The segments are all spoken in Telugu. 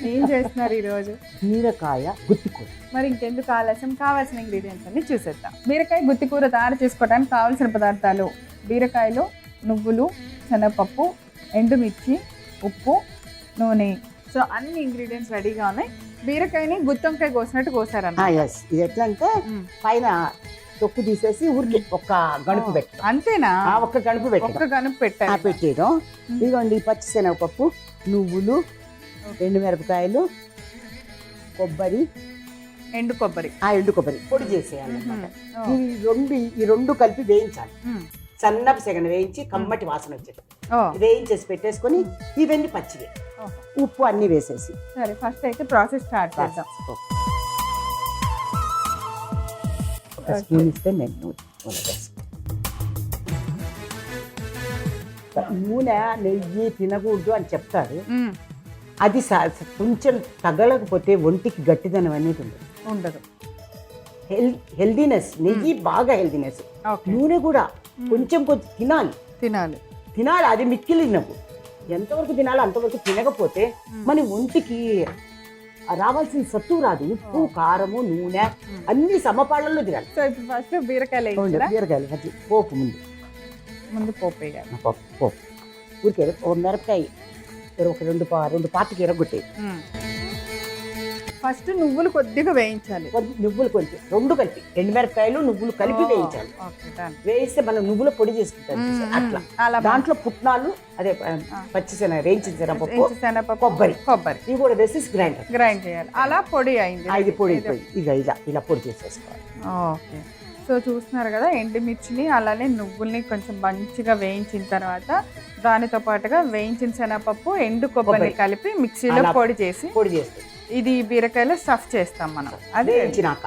ఏం చేస్తున్నారు ఈరోజు? బీరకాయ గుత్తికూర. మరి ఇంకెందుకు ఆలస్యం, కావాల్సిన ఇంగ్రీడియంట్స్ అన్ని చూసేద్దాం. బీరకాయ గుత్తికూర తయారు చేసుకోవడానికి కావాల్సిన పదార్థాలు: బీరకాయలు, నువ్వులు, శనగపప్పు, ఎండుమిర్చి, ఉప్పు, నూనె. సో అన్ని ఇంగ్రీడియంట్స్ రెడీగా ఉన్నాయి. బీరకాయని గుత్తొంకాయ కోసినట్టు కోసారన్న. ఇది ఎట్లా అంటే పైన తొక్కు తీసేసి ఊరికి ఒక్క గణుపు పెట్టి, అంతేనా? ఒక్క గణుపు పెట్టి, ఒక్క గనుపు పెట్టారు. పెట్టేయడం. ఇదిగోండి పచ్చిశనగపప్పు, నువ్వులు, ఎండుమిరపకాయలు, కొబ్బరి, ఎండు కొబ్బరి పొడి చేసేయాలి. ఈ రెండు కలిపి వేయించాలి. సన్నపు సెగన వేయించి కమ్మటి వాసన వచ్చేది వేయించేసి పెట్టేసుకొని ఇవన్నీ పచ్చివి, ఉప్పు అన్ని వేసేసి. సరే, ఫస్ట్ అయితే ప్రాసెస్ స్టార్ట్ చేద్దాం. ఒక స్పూన్ ఇస్తే నేను నూనె నెయ్యి తినకూడదు అని చెప్తారు. అది కొంచెం తగలకపోతే ఒంటికి గట్టిదనం అనేది ఉండదు. హెల్దీనెస్, నెయ్యి బాగా హెల్దీనెస్. నూనె కూడా కొంచెం తినాలి. అది మిక్కిలినప్పుడు ఎంతవరకు తినాలో అంతవరకు తినకపోతే మన ఒంటికి రావాల్సిన సత్తు రాదు. ఉప్పు, కారము, నూనె అన్ని సమపాళ్ళల్లో తినాలి. సో ఇప్పుడు ఫస్ట్ బీరకాయలు పోపు ముందు పోపు వేయాలి. పోపు ఊరికే మిరపకాయ ఒక రెండు పాతికి ఎరగొట్టాయి. ఫస్ట్ నువ్వులు కొద్దిగా వేయించాలి. నువ్వులు కొంచెం రెండు కలిపి, ఎండుమిరపకాయలు నువ్వులు కలిపి వేయించాలి. వేయిస్తే మనం నువ్వుల పొడి చేసుకుంటాం అట్లా. దాంట్లో పుట్నాలు, అదే వేయించిన శనగపప్పు, కొబ్బరి ఇవి కూడా వేసి గ్రైండ్ చేయాలి. అలా పొడి అయింది. ఇది పొడి ఇలా పొడి చేసేసుకోవాలి. ఓకే. సో చూస్తున్నారు కదా, ఎండుమిర్చిని అలానే నువ్వుల్ని కొంచెం మంచిగా వేయించిన తర్వాత దానితో పాటుగా వేయించిన శనగపప్పు, ఎండు కొబ్బరిని కలిపి మిక్సీలో పొడి చేసి ఇది బీరకాయలో స్టఫ్ చేస్తాం మనం. అది వేయించినాక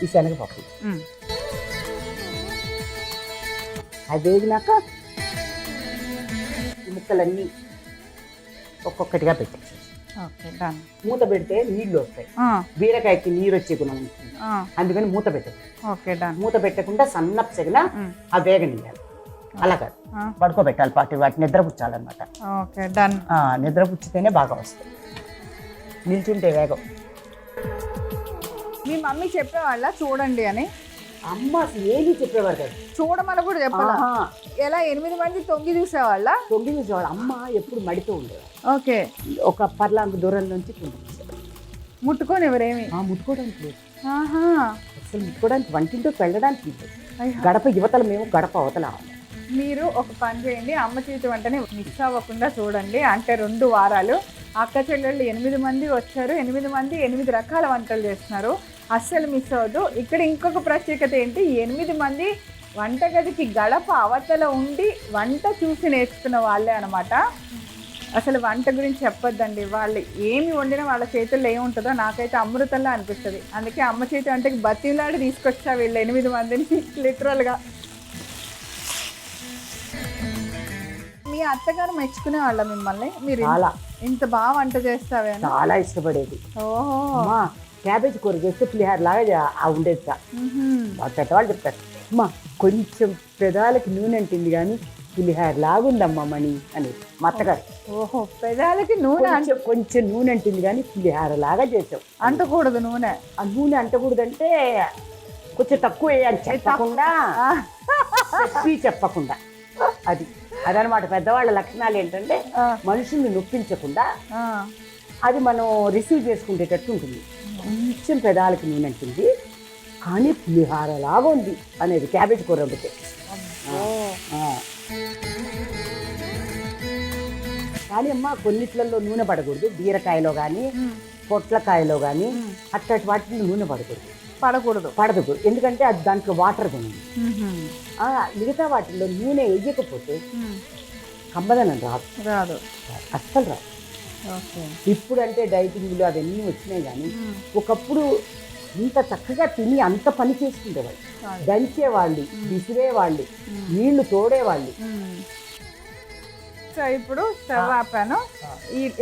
ఈ శనగపప్పు అది వేగినాక ముక్కలన్నీ ఒక్కొక్కటిగా పెట్టేసి మూత పెడితే నీళ్లు వస్తాయి. బీరకాయకి నీరు వచ్చే గుణం ఉంటుంది, అందుకని మూత పెట్టదు. మూత పెట్టకుండా సన్నపు సెగన ఆ వేగనియాలి. అలా కాదు, పడుకోబెట్టాలి. వాటి నిద్రపుచ్చాలన్నమాట. నిద్రపుచ్చితేనే బాగా వస్తాయి, నిల్చుంటే వేగం. మీ మమ్మీ చెప్పేవాళ్ళ చూడండి అని? అమ్మ అసలు ఏది చెప్పేవారు కదా, చూడమని కూడా చెప్పాలా? ఎలా 8 మంది తొంగి చూసేవాళ్ళ? అమ్మ ఎప్పుడు మడితో ఉండేవారు. ఓకే. ఒక పర్లాంగు దూరం నుంచి ముట్టుకొని ఎవరేమి ముట్టుకోవడానికి లేదు. అసలు ముట్టుకోవడానికి, వంటింట్లోకి వెళ్ళడానికి లేదు. గడప యువతల మేము, గడప అవతల. మీరు ఒక పని చేయండి, అమ్మ చేతి వంటని మిస్ అవ్వకుండా చూడండి. అంటే 2 వారాలు అక్క చెల్లెళ్ళు 8 మంది వచ్చారు. 8 మంది 8 రకాల వంటలు చేస్తున్నారు. అస్సలు మిస్ అవ్వద్దు. ఇక్కడ ఇంకొక ప్రత్యేకత ఏంటి, 8 మంది వంటగదికి గడప అవతల ఉండి వంట చూసి నేర్చుకున్న వాళ్ళే అనమాట. అసలు వంట గురించి చెప్పొద్దండి, వాళ్ళు ఏమి వండినా వాళ్ళ చేతుల్లో ఏముంటుందో నాకైతే అమృతంలా అనిపిస్తుంది. అందుకే అమ్మ చేతి వంటకి బతిలాడి తీసుకొచ్చా వీళ్ళు 8 మందిని లిటరల్గా. మీ అత్తగారు మెచ్చుకునే వాళ్ళ మిమ్మల్ని, మీరు ఇంత బాగా వంట చేస్తావే? చాలా ఇష్టపడేది. ఓహో, క్యాబేజ్ కూర చేస్తే పులిహార లాగా ఉండేది. వాళ్ళు చెప్తారు, అమ్మా కొంచెం పెదాలకి నూనె అంటుంది కానీ పులిహార లాగుందమ్మా మణి అని మా అత్తగారు. ఓహో, పెదాలకి నూనె, కొంచెం నూనె అంటుంది కానీ పులిహార లాగా చేసావు. అంటకూడదు నూనె. ఆ నూనె అంటకూడదు అంటే కొంచెం తక్కువ వేయాలి చెప్పకుండా. అదనమాట పెద్దవాళ్ళ లక్షణాలు. ఏంటంటే మనుషుల్ని నొప్పించకుండా అది మనం రిసీవ్ చేసుకునేటట్టు ఉంటుంది. కొంచెం పెదాలకి నూనె అంటుంది కానీ పులిహార లాగా ఉంది అనేది క్యాబేజ్ కూర వండితే. కానీ అమ్మ కొన్నిట్లలో నూనె పడకూడదు. బీరకాయలో కానీ, పొట్లకాయలో కానీ అట్లాంటి వాటిలో నూనె పడకూడదు. ఎందుకంటే అది దాంట్లో వాటర్ ఉంది. మిగతా వాటిల్లో నూనె వేయకపోతే కమ్మదనం రాదు, అస్సలు రాదు. ఇప్పుడు అంటే డైటింగ్లు అవన్నీ వచ్చినాయి కానీ ఒకప్పుడు ఇంత చక్కగా తిని అంత పని చేసుకునేవాళ్ళు. దంచేవాళ్ళు, విసిరేవాళ్ళు, నీళ్లు తోడేవాళ్ళు. సో ఇప్పుడు స్టవ్ ఆపాను.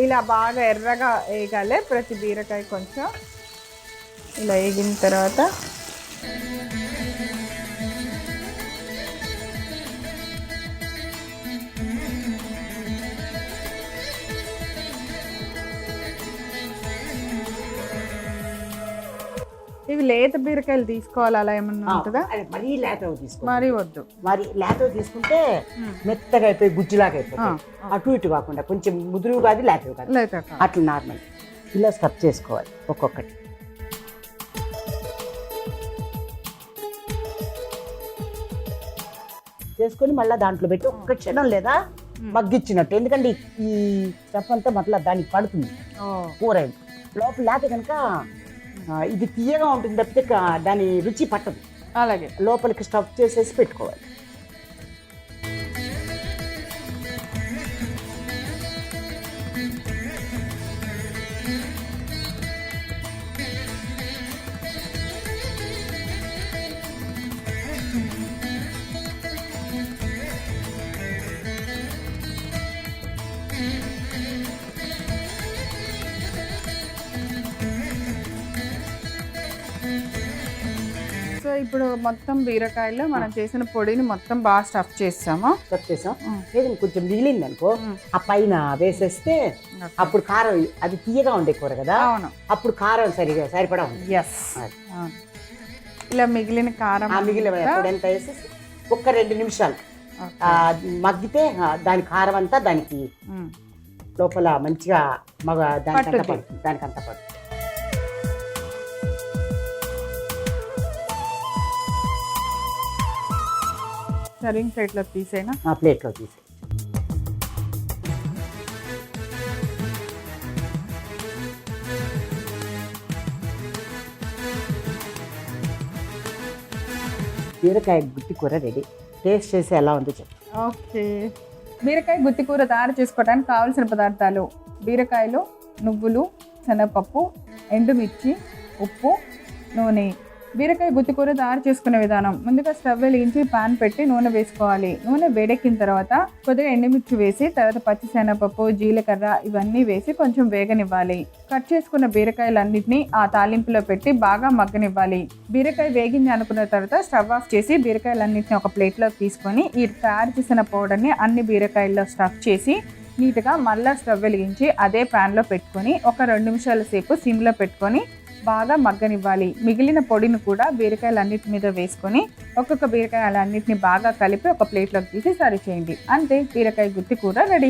ఇలా బాగా ఎర్రగా వేయగాలి ప్రతి బీరకాయ. కొంచెం ఇలా వేగిన తర్వాత ఇవి లేత బీరకాయలు తీసుకోవాలి అలా ఏమన్నా ఉంటుందా? అది మరీ లేతవి తీసుకో, మరీ వద్దు. మరి లేతవి తీసుకుంటే మెత్తగా అయిపోయి గుజ్జులాగా అయిపోతుంది. అటు ఇటు కాకుండా కొంచెం ముదురు కాదు లేతవి కాదు, లేత అట్లా నార్మల్ ఇలా స్టఫ్ చేసుకోవాలి ఒక్కొక్కటి. చేసుకొని మళ్ళీ దాంట్లో పెట్టి ఒక్క క్షణం లేదా మగ్గిచ్చినట్టు, ఎందుకంటే ఈ స్టఫ్ అంతా మళ్ళీ దానికి పడుతుంది కూర లోపల. లేకపోతే కనుక ఇది తీయగా ఉంటుంది తప్పితే దాని రుచి పట్టదు. అలాగే లోపలికి స్టఫ్ చేసేసి పెట్టుకోవాలి. సో ఇప్పుడు మొత్తం బీరకాయలో మనం చేసిన పొడిని మొత్తం బాగా స్టఫ్ చేస్తాము. స్టఫ్ చేసాం. లేదండి కొంచెం మిగిలింది అనుకో ఆ పైన వేసేస్తే అప్పుడు కారం, అది తీయగా ఉండే కూర కదా, అవును, అప్పుడు కారం సరిపడా ఉంది. ఎస్, ఇలా మిగిలిన కారం మిగిలిన ఎంత వేసేసి ఒక్క 2 నిమిషాలు మగ్గితే దాని కారం అంతా దానికి లోపల మంచిగా దానికంతా పడుతుంది. సర్వింగ్ ప్లేట్లో తీసేనా? ప్లేట్లో తీసే. బీరకాయ గుత్తి కూర రెడీ. టేస్ట్ చేసి ఎలా ఉందో చెప్పు. ఓకే, బీరకాయ గుత్తి కూర తయారు చేసుకోవడానికి కావాల్సిన పదార్థాలు: బీరకాయలు, నువ్వులు, శనగపప్పు, ఎండుమిర్చి, ఉప్పు, నూనె. బీరకాయ గుత్తి కూర తయారు చేసుకునే విధానం: ముందుగా స్టవ్ వెలిగించి పాన్ పెట్టి నూనె వేసుకోవాలి. నూనె వేడెక్కిన తర్వాత కొద్దిగా ఎండుమిర్చి వేసి, తర్వాత పచ్చిశనగపప్పు, జీలకర్ర ఇవన్నీ వేసి కొంచెం వేగనివ్వాలి. కట్ చేసుకున్న బీరకాయలన్నింటినీ ఆ తాలింపులో పెట్టి బాగా మగ్గనివ్వాలి. బీరకాయ వేగింది అనుకున్న తర్వాత స్టవ్ ఆఫ్ చేసి బీరకాయలన్నింటినీ ఒక ప్లేట్లోకి తీసుకొని ఈ తయారు చేసిన పౌడర్ని అన్ని బీరకాయల్లో స్టఫ్ చేసి నీట్గా మళ్ళీ స్టవ్ వెలిగించి అదే ప్యాన్లో పెట్టుకొని ఒక 2 నిమిషాల సేపు సిమ్లో పెట్టుకొని బాగా మగ్గనివ్వాలి. మిగిలిన పొడిని కూడా బీరకాయలన్నిటి మీద వేసుకొని ఒక్కొక్క బీరకాయలన్నింటినీ బాగా కలిపి ఒక ప్లేట్లోకి తీసి సర్వ్ చేయండి. అంతే, బీరకాయ గుత్తి కూర రెడీ.